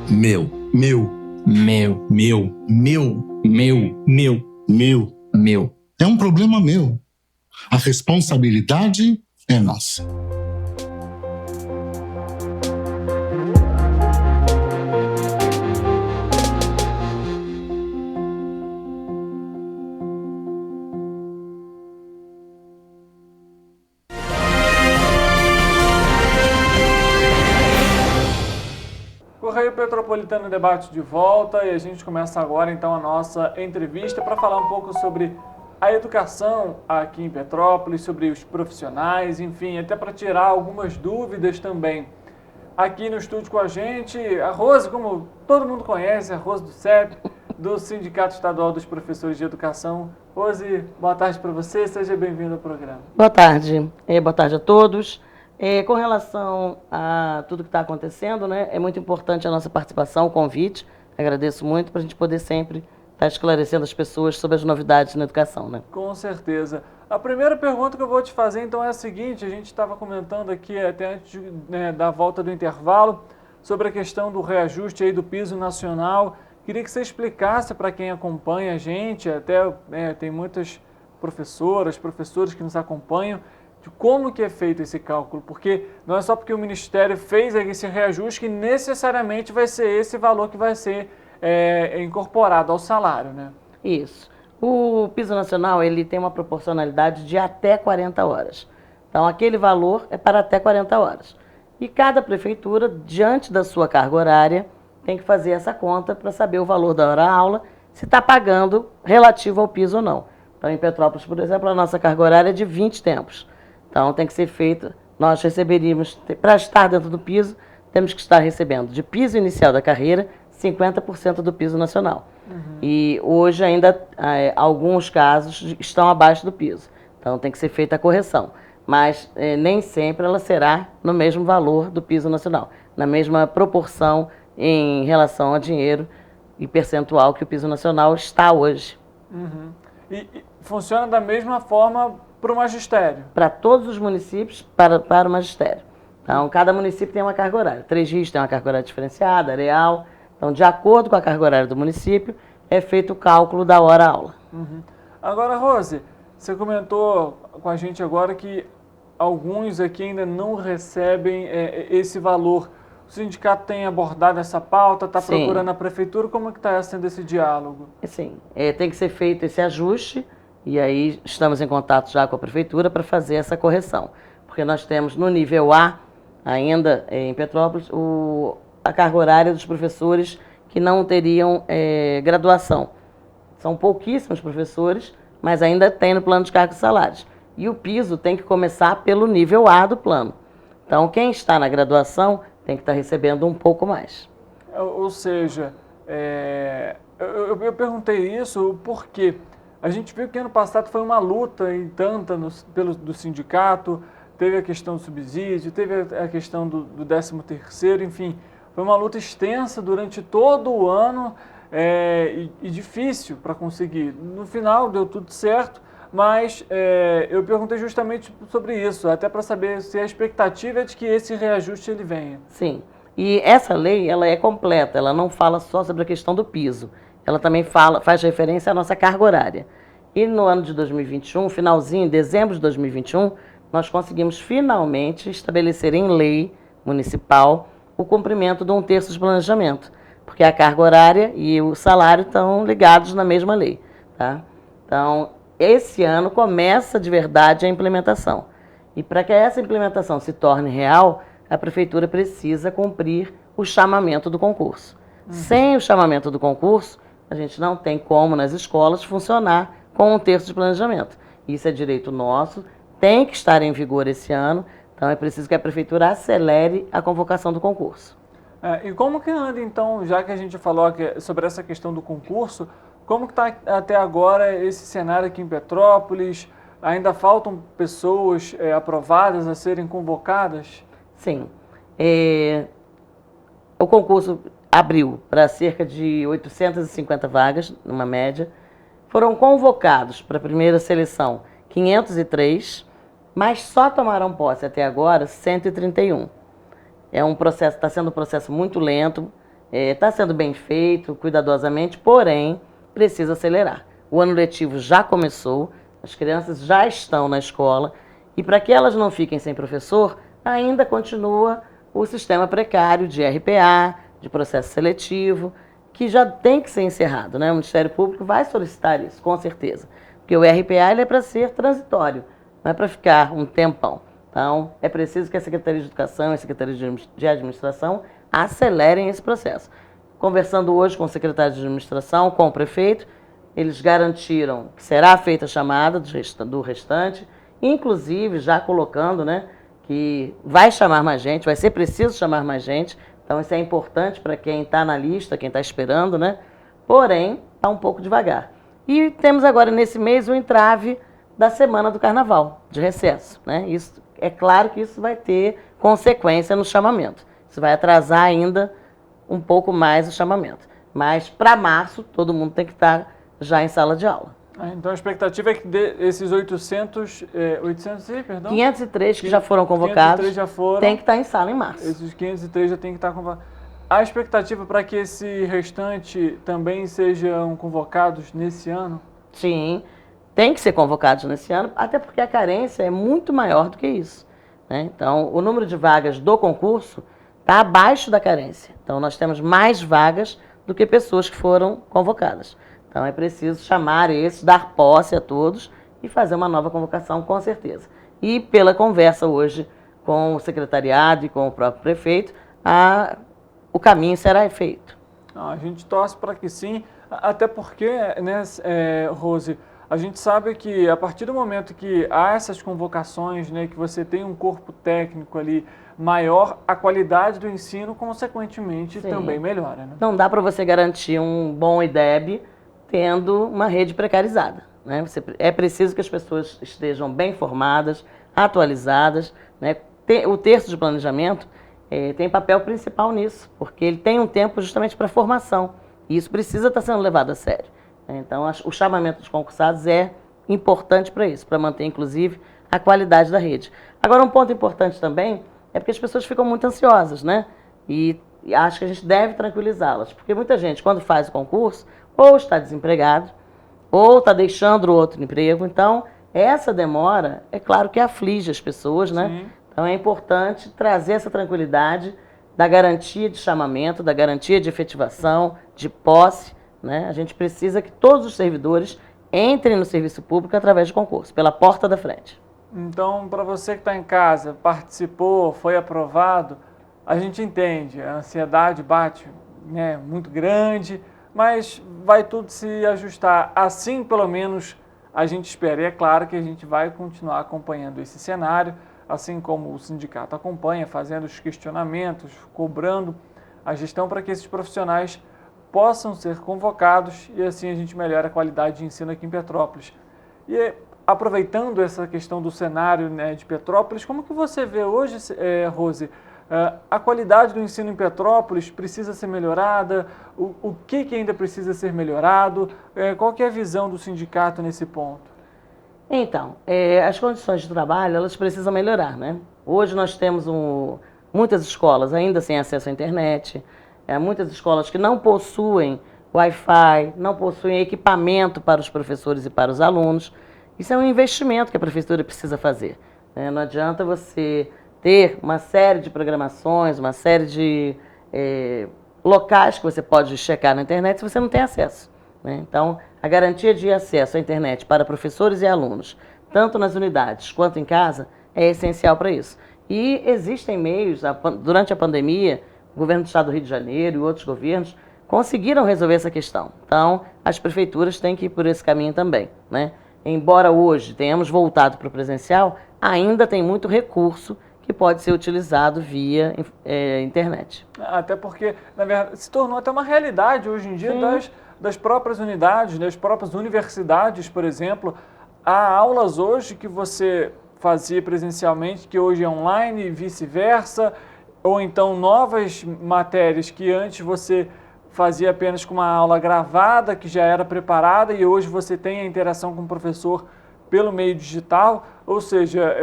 Meu.
Meu.
Meu.
Meu. Meu.
Meu.
Meu. Meu.
Meu.
É um problema meu. A responsabilidade é nossa.
Correio Petropolitano Debate de volta e a gente começa agora então a nossa entrevista para falar um pouco sobre a educação aqui em Petrópolis, sobre os profissionais, enfim, até para tirar algumas dúvidas também. Aqui no estúdio com a gente, a Rose, como todo mundo conhece, a Rose do CEP, do Sindicato Estadual dos Professores de Educação. Rose, boa tarde para você, seja bem-vindo ao programa.
Boa tarde a todos. Com relação a tudo que está acontecendo, né, é muito importante a nossa participação, o convite, agradeço muito para a gente poder sempre estar esclarecendo as pessoas sobre as novidades na educação. Né?
Com certeza. A primeira pergunta que eu vou te fazer, então, é a seguinte, a gente estava comentando aqui até antes da volta do intervalo, sobre a questão do reajuste aí do piso nacional. Queria que você explicasse para quem acompanha a gente, até tem muitas professores que nos acompanham, de como que é feito esse cálculo, porque não é só porque o Ministério fez esse reajuste que necessariamente vai ser esse valor que vai ser incorporado ao salário, né?
Isso. O piso nacional, ele tem uma proporcionalidade de até 40 horas. Então, aquele valor é para até 40 horas. E cada prefeitura, diante da sua carga horária, tem que fazer essa conta para saber o valor da hora-aula, se está pagando relativo ao piso ou não. Então, em Petrópolis, por exemplo, a nossa carga horária é de 20 tempos. Então, tem que ser feito, nós receberíamos, para estar dentro do piso, temos que estar recebendo de piso inicial da carreira, 50% do piso nacional. E hoje ainda, alguns casos estão abaixo do piso. Então, tem que ser feita a correção. Mas nem sempre ela será no mesmo valor do piso nacional, na mesma proporção em relação ao dinheiro e percentual que o piso nacional está hoje.
E funciona da mesma forma para o magistério?
Para todos os municípios, para o magistério. Então, cada município tem uma carga horária. Três Rios tem uma carga horária diferenciada, Areal. Então, de acordo com a carga horária do município, é feito o cálculo da hora-aula.
Agora, Rose, você comentou com a gente agora que alguns aqui ainda não recebem esse valor. O sindicato tem abordado essa pauta, está procurando a prefeitura, como é que está sendo esse diálogo?
Sim, tem que ser feito esse ajuste, e aí estamos em contato já com a prefeitura para fazer essa correção. Porque nós temos no nível A, ainda em Petrópolis, a carga horária dos professores que não teriam graduação. São pouquíssimos professores, mas ainda tem no plano de cargos e salários. E o piso tem que começar pelo nível A do plano. Então, quem está na graduação tem que estar recebendo um pouco mais.
Ou seja, eu perguntei isso porque a gente viu que ano passado foi uma luta em tanta do sindicato, teve a questão do subsídio, teve a questão do 13º, enfim, foi uma luta extensa durante todo o ano e difícil para conseguir. No final deu tudo certo, mas eu perguntei justamente sobre isso, até para saber se a expectativa é de que esse reajuste ele venha.
Sim, e essa lei ela é completa, ela não fala só sobre a questão do piso, ela também faz referência à nossa carga horária. E no ano de 2021, finalzinho, em dezembro de 2021, nós conseguimos finalmente estabelecer em lei municipal o cumprimento de 1/3 de planejamento, porque a carga horária e o salário estão ligados na mesma lei. Tá? Então, esse ano começa de verdade a implementação. E para que essa implementação se torne real, a prefeitura precisa cumprir o chamamento do concurso. Sem o chamamento do concurso, a gente não tem como nas escolas funcionar com 1/3 de planejamento. Isso é direito nosso, tem que estar em vigor esse ano, então é preciso que a prefeitura acelere a convocação do concurso.
E como que anda então, já que a gente falou sobre essa questão do concurso, como que está até agora esse cenário aqui em Petrópolis? Ainda faltam pessoas aprovadas a serem convocadas?
Sim. O concurso abriu para cerca de 850 vagas, numa média. Foram convocados para a primeira seleção 503, mas só tomaram posse até agora 131. Está sendo um processo muito lento, está sendo bem feito, cuidadosamente, porém, precisa acelerar. O ano letivo já começou, as crianças já estão na escola, e para que elas não fiquem sem professor, ainda continua o sistema precário de RPA, de processo seletivo, que já tem que ser encerrado, né? O Ministério Público vai solicitar isso, com certeza. Porque o RPA ele é para ser transitório, não é para ficar um tempão. Então, é preciso que a Secretaria de Educação e a Secretaria de Administração acelerem esse processo. conversando hoje com o secretário de administração, com o prefeito, eles garantiram que será feita a chamada do restante, inclusive já colocando, né, que vai chamar mais gente, vai ser preciso chamar mais gente, então isso é importante para quem está na lista, quem está esperando, né? Porém, está um pouco devagar. E temos agora nesse mês o entrave da semana do Carnaval, de recesso, né? Isso, é claro que isso vai ter consequência no chamamento, isso vai atrasar ainda um pouco mais o chamamento, mas para março todo mundo tem que estar já em sala de aula.
Então a expectativa é que esses
503 que já foram convocados, tem que estar em sala em março.
Esses 503 já tem que estar convocados. A expectativa para que esse restante também sejam convocados nesse ano?
Sim, tem que ser convocados nesse ano, até porque a carência é muito maior do que isso, né? Então, o número de vagas do concurso está abaixo da carência. Então, nós temos mais vagas do que pessoas que foram convocadas. Então, é preciso chamar esses, dar posse a todos e fazer uma nova convocação, com certeza. E, pela conversa hoje com o secretariado e com o próprio prefeito, o caminho será feito.
A gente torce para que sim, até porque, né, Rose, a gente sabe que a partir do momento que há essas convocações, né, que você tem um corpo técnico ali maior, a qualidade do ensino, consequentemente, também melhora. Né?
Não dá para você garantir um bom IDEB tendo uma rede precarizada, né? É preciso que as pessoas estejam bem formadas, atualizadas, né? O terço de planejamento tem papel principal nisso, porque ele tem um tempo justamente para formação, e isso precisa estar sendo levado a sério. Então, o chamamento dos concursados é importante para isso, para manter, inclusive, a qualidade da rede. Agora, um ponto importante também é porque as pessoas ficam muito ansiosas, né? E acho que a gente deve tranquilizá-las, porque muita gente, quando faz o concurso, ou está desempregado, ou está deixando o outro emprego. Então, essa demora, é claro que aflige as pessoas, né? Sim. Então, é importante trazer essa tranquilidade da garantia de chamamento, da garantia de efetivação, de posse, né? A gente precisa que todos os servidores entrem no serviço público através de concurso, pela porta da frente.
Então, para você que está em casa, participou, foi aprovado, a gente entende, a ansiedade bate, né, muito grande, mas vai tudo se ajustar. Assim, pelo menos, a gente espera. E é claro que a gente vai continuar acompanhando esse cenário, assim como o sindicato acompanha, fazendo os questionamentos, cobrando a gestão para que esses profissionais possam ser convocados e assim a gente melhora a qualidade de ensino aqui em Petrópolis. E aproveitando essa questão do cenário, né, de Petrópolis, como que você vê hoje, Rose, a qualidade do ensino em Petrópolis precisa ser melhorada? O que ainda precisa ser melhorado? Qual que é a visão do sindicato nesse ponto?
Então, as condições de trabalho, elas precisam melhorar, né? Hoje nós temos muitas escolas ainda sem acesso à internet, muitas escolas que não possuem Wi-Fi, não possuem equipamento para os professores e para os alunos. Isso é um investimento que a prefeitura precisa fazer, né? Não adianta você ter uma série de programações, uma série de locais que você pode checar na internet se você não tem acesso, né? Então, a garantia de acesso à internet para professores e alunos, tanto nas unidades quanto em casa, é essencial para isso. E existem meios, durante a pandemia, o governo do Estado do Rio de Janeiro e outros governos conseguiram resolver essa questão. Então, as prefeituras têm que ir por esse caminho também, né? Embora hoje tenhamos voltado para o presencial, ainda tem muito recurso que pode ser utilizado via internet.
Até porque, na verdade, se tornou até uma realidade hoje em dia das próprias unidades, das próprias universidades, por exemplo. Há aulas hoje que você fazia presencialmente, que hoje é online e vice-versa, ou então novas matérias que antes você fazia apenas com uma aula gravada, que já era preparada, e hoje você tem a interação com o professor pelo meio digital, ou seja,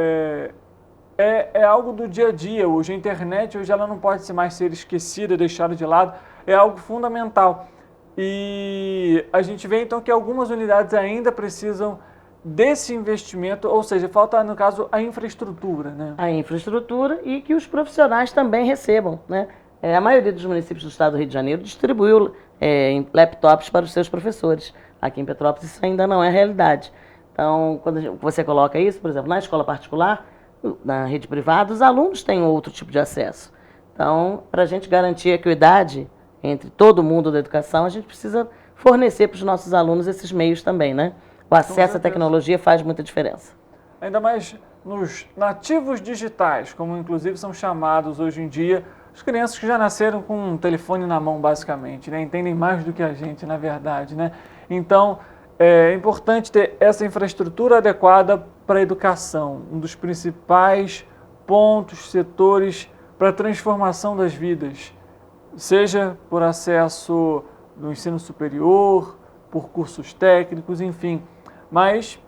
é algo do dia a dia. Hoje a internet, hoje ela não pode mais ser esquecida, deixada de lado, é algo fundamental. E a gente vê então que algumas unidades ainda precisam desse investimento, ou seja, falta no caso a infraestrutura, né?
A infraestrutura e que os profissionais também recebam, né? A maioria dos municípios do estado do Rio de Janeiro distribuiu laptops para os seus professores. Aqui em Petrópolis isso ainda não é realidade. Então, quando você coloca isso, por exemplo, na escola particular, na rede privada, os alunos têm outro tipo de acesso. Então, para a gente garantir a equidade entre todo mundo da educação, a gente precisa fornecer para os nossos alunos esses meios também, né? O acesso à tecnologia faz muita diferença.
Ainda mais nos nativos digitais, como inclusive são chamados hoje em dia, as crianças que já nasceram com um telefone na mão, basicamente, né? Entendem mais do que a gente, na verdade, né? Então, é importante ter essa infraestrutura adequada para a educação, um dos principais pontos, setores para a transformação das vidas, seja por acesso do ensino superior, por cursos técnicos, enfim. Mas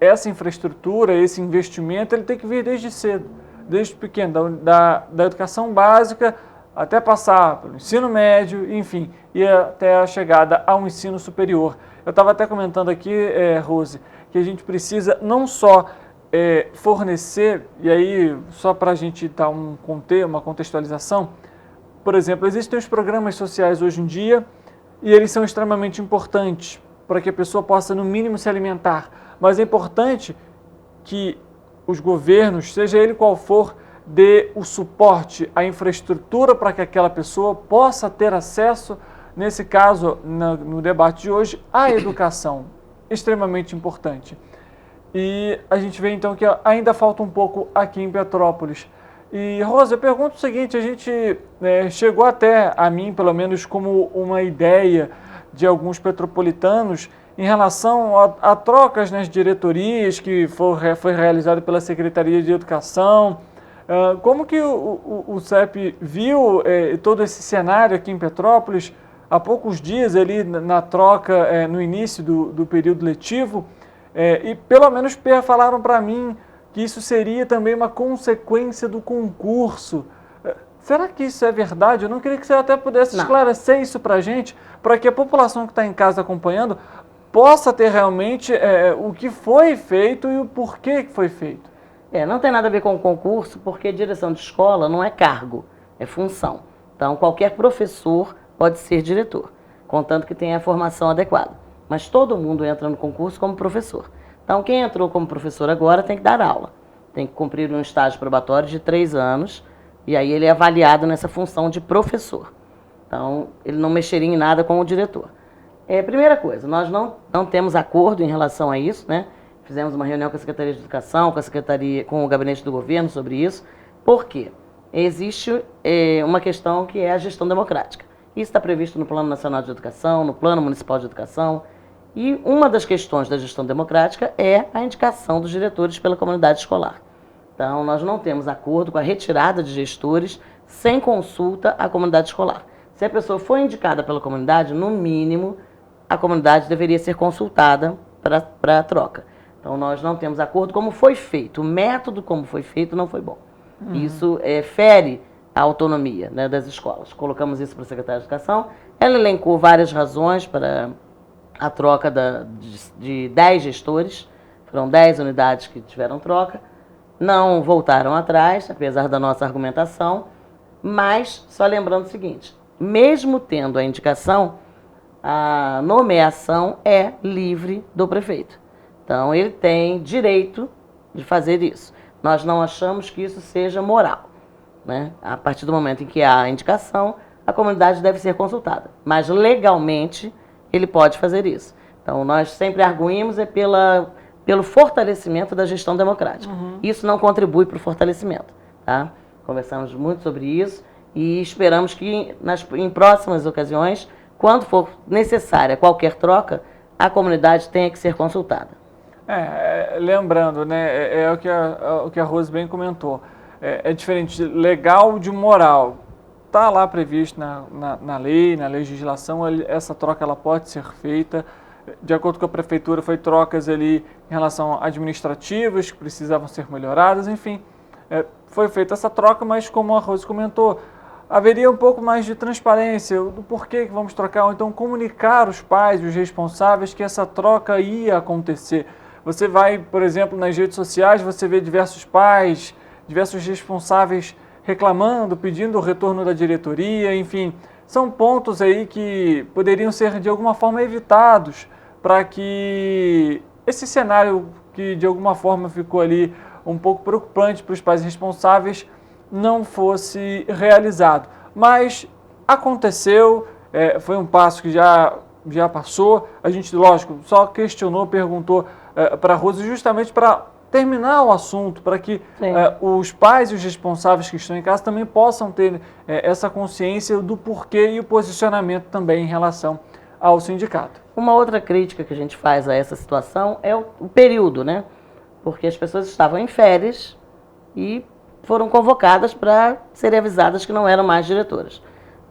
essa infraestrutura, esse investimento, ele tem que vir desde cedo, desde pequeno, da educação básica até passar pelo ensino médio, enfim, e até a chegada ao ensino superior. Eu estava até comentando aqui, Rose, que a gente precisa não só fornecer, e aí só para a gente dar uma contextualização, por exemplo, existem os programas sociais hoje em dia e eles são extremamente importantes para que a pessoa possa, no mínimo, se alimentar. Mas é importante que os governos, seja ele qual for, dê o suporte, a infraestrutura para que aquela pessoa possa ter acesso, nesse caso, no debate de hoje, à educação. Extremamente importante. E a gente vê então que ainda falta um pouco aqui em Petrópolis. E, Rosa, eu pergunto o seguinte, a gente chegou até a mim, pelo menos, como uma ideia de alguns petropolitanos em relação a trocas nas diretorias que foi realizado pela Secretaria de Educação. Como que o CEP viu todo esse cenário aqui em Petrópolis há poucos dias ali na troca no início do período letivo? E pelo menos falaram para mim que isso seria também uma consequência do concurso. Será que isso é verdade? Eu não queria que você até pudesse esclarecer isso para a gente, para que a população que está em casa acompanhando possa ter realmente o que foi feito e o porquê que foi feito.
Não tem nada a ver com o concurso, porque direção de escola não é cargo, é função. Então, qualquer professor pode ser diretor, contanto que tenha a formação adequada. Mas todo mundo entra no concurso como professor. Então, quem entrou como professor agora tem que dar aula. Tem que cumprir um estágio probatório de 3 anos, e aí ele é avaliado nessa função de professor. Então, ele não mexeria em nada com o diretor. Primeira coisa, nós não temos acordo em relação a isso, né? Fizemos uma reunião com a Secretaria de Educação, com o Gabinete do Governo sobre isso. Por quê? Existe uma questão que é a gestão democrática. Isso está previsto no Plano Nacional de Educação, no Plano Municipal de Educação. E uma das questões da gestão democrática é a indicação dos diretores pela comunidade escolar. Então, nós não temos acordo com a retirada de gestores sem consulta à comunidade escolar. Se a pessoa for indicada pela comunidade, no mínimo, a comunidade deveria ser consultada para a troca. Então, nós não temos acordo como foi feito. O método como foi feito não foi bom. Isso fere a autonomia, né, das escolas. Colocamos isso para a Secretaria de Educação. Ela elencou várias razões para a troca de 10 gestores. Foram 10 unidades que tiveram troca. Não voltaram atrás, apesar da nossa argumentação. Mas, só lembrando o seguinte, mesmo tendo a indicação, a nomeação é livre do prefeito. Então, ele tem direito de fazer isso. Nós não achamos que isso seja moral, né? A partir do momento em que há a indicação, a comunidade deve ser consultada. Mas, legalmente, ele pode fazer isso. Então, nós sempre arguímos pelo fortalecimento da gestão democrática. Isso não contribui para o fortalecimento, tá? Conversamos muito sobre isso e esperamos que em próximas ocasiões, quando for necessária qualquer troca, a comunidade tenha que ser consultada.
Lembrando, né, o que a Rose bem comentou, é diferente legal de moral. Está lá previsto na lei, na legislação, essa troca ela pode ser feita. De acordo com a prefeitura, foi trocas ali em relação administrativas que precisavam ser melhoradas, enfim. Foi feita essa troca, mas como a Rose comentou, haveria um pouco mais de transparência do porquê que vamos trocar, ou então comunicar os pais e os responsáveis que essa troca ia acontecer. Você vai, por exemplo, nas redes sociais, você vê diversos pais, diversos responsáveis reclamando, pedindo o retorno da diretoria, enfim. São pontos aí que poderiam ser de alguma forma evitados para que esse cenário que de alguma forma ficou ali um pouco preocupante para os pais responsáveis não fosse realizado. Mas aconteceu, foi um passo que já passou, a gente, lógico, só questionou, perguntou para a Rose justamente para terminar o assunto, para que os pais e os responsáveis que estão em casa também possam ter essa consciência do porquê e o posicionamento também em relação ao sindicato.
Uma outra crítica que a gente faz a essa situação é o período, né? Porque as pessoas estavam em férias e foram convocadas para serem avisadas que não eram mais diretoras,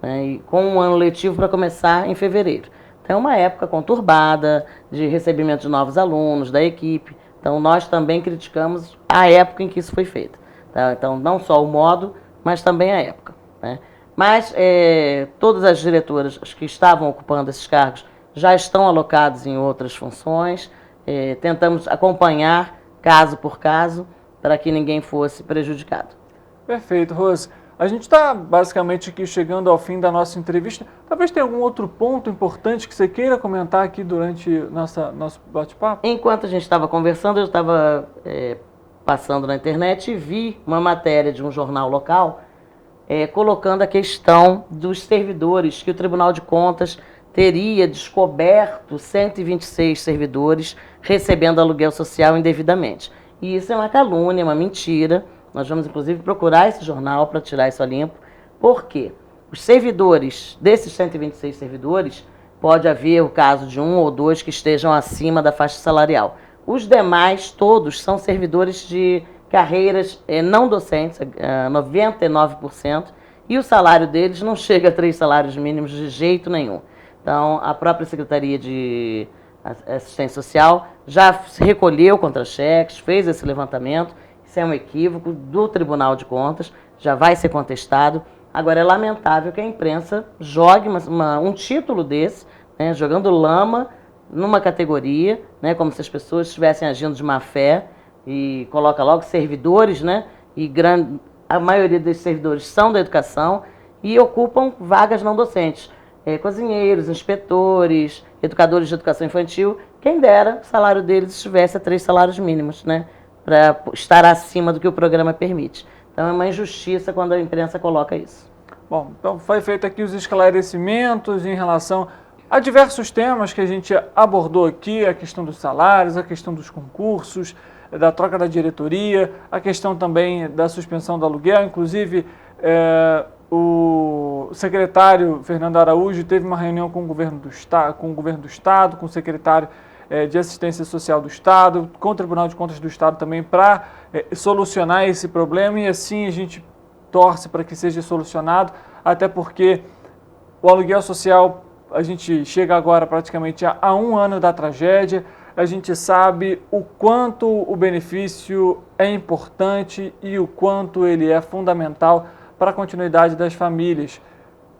né? E com um ano letivo para começar em fevereiro. Então é uma época conturbada de recebimento de novos alunos, da equipe. Então nós também criticamos a época em que isso foi feito. Tá? Então não só o modo, mas também a época, né? Mas todas as diretoras que estavam ocupando esses cargos já estão alocados em outras funções. Tentamos acompanhar caso por caso para que ninguém fosse prejudicado.
Perfeito, Rose. A gente está basicamente aqui chegando ao fim da nossa entrevista. Talvez tenha algum outro ponto importante que você queira comentar aqui durante nosso bate-papo?
Enquanto a gente estava conversando, eu estava passando na internet e vi uma matéria de um jornal local colocando a questão dos servidores, que o Tribunal de Contas teria descoberto 126 servidores recebendo aluguel social indevidamente. E isso é uma calúnia, uma mentira. Nós vamos, inclusive, procurar esse jornal para tirar isso a limpo. Por quê? Os servidores, desses 126 servidores, pode haver o caso de 1 ou 2 que estejam acima da faixa salarial. Os demais, todos, são servidores de carreiras não docentes, 99%, e o salário deles não chega a 3 salários mínimos de jeito nenhum. Então, a própria Secretaria de Assistência Social já recolheu contra-cheques, fez esse levantamento. Isso é um equívoco do Tribunal de Contas, já vai ser contestado. Agora, é lamentável que a imprensa jogue um título desse, né, jogando lama numa categoria, né, como se as pessoas estivessem agindo de má fé, e coloca logo servidores, né, e a maioria desses servidores são da educação e ocupam vagas não docentes. Cozinheiros, inspetores, educadores de educação infantil, quem dera o salário deles estivesse a 3 salários mínimos, né, para estar acima do que o programa permite. Então é uma injustiça quando a imprensa coloca isso.
Bom, então foi feito aqui os esclarecimentos em relação a diversos temas que a gente abordou aqui, a questão dos salários, a questão dos concursos, da troca da diretoria, a questão também da suspensão do aluguel. Inclusive, o secretário Fernando Araújo teve uma reunião com o governo do Estado, com o secretário de Assistência Social do Estado, com o Tribunal de Contas do Estado também, para solucionar esse problema, e assim a gente torce para que seja solucionado, até porque o aluguel social, a gente chega agora praticamente a 1 ano da tragédia. A gente sabe o quanto o benefício é importante e o quanto ele é fundamental para a continuidade das famílias.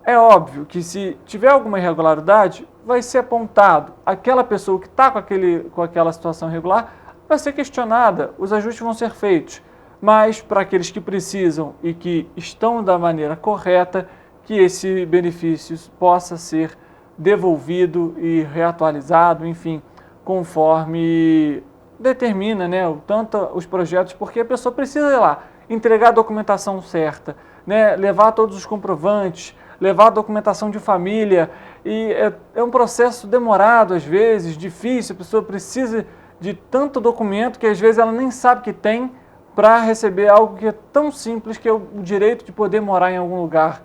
É óbvio que se tiver alguma irregularidade, vai ser apontado. Aquela pessoa que está com aquela situação irregular vai ser questionada, os ajustes vão ser feitos. Mas para aqueles que precisam e que estão da maneira correta, que esse benefício possa ser devolvido e reatualizado, enfim, conforme determina, né, tanto os projetos, porque a pessoa precisa ir lá, entregar a documentação certa, né, levar todos os comprovantes, levar a documentação de família, e é um processo demorado às vezes, difícil, a pessoa precisa de tanto documento que às vezes ela nem sabe que tem para receber algo que é tão simples, que é o direito de poder morar em algum lugar,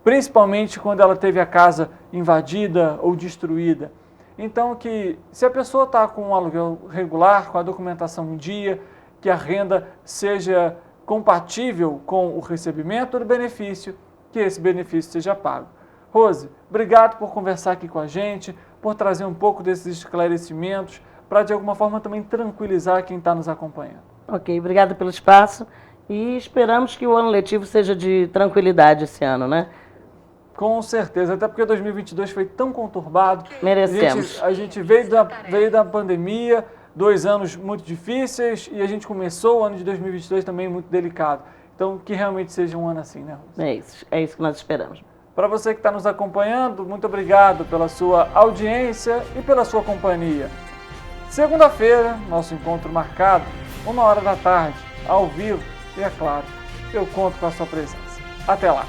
principalmente quando ela teve a casa invadida ou destruída. Então, que se a pessoa está com um aluguel regular, com a documentação em dia, que a renda seja compatível com o recebimento do benefício, que esse benefício seja pago. Rose, obrigado por conversar aqui com a gente, por trazer um pouco desses esclarecimentos, para de alguma forma também tranquilizar quem está nos acompanhando.
Ok, obrigada pelo espaço e esperamos que o ano letivo seja de tranquilidade esse ano, né?
Com certeza, até porque 2022 foi tão conturbado.
Merecemos.
A gente veio da pandemia, 2 anos muito difíceis, e a gente começou o ano de 2022 também muito delicado. Então, que realmente seja um ano assim, né, Rose?
É isso que nós esperamos.
Para você que está nos acompanhando, muito obrigado pela sua audiência e pela sua companhia. Segunda-feira, nosso encontro marcado, 13h, ao vivo, e é claro, eu conto com a sua presença. Até lá!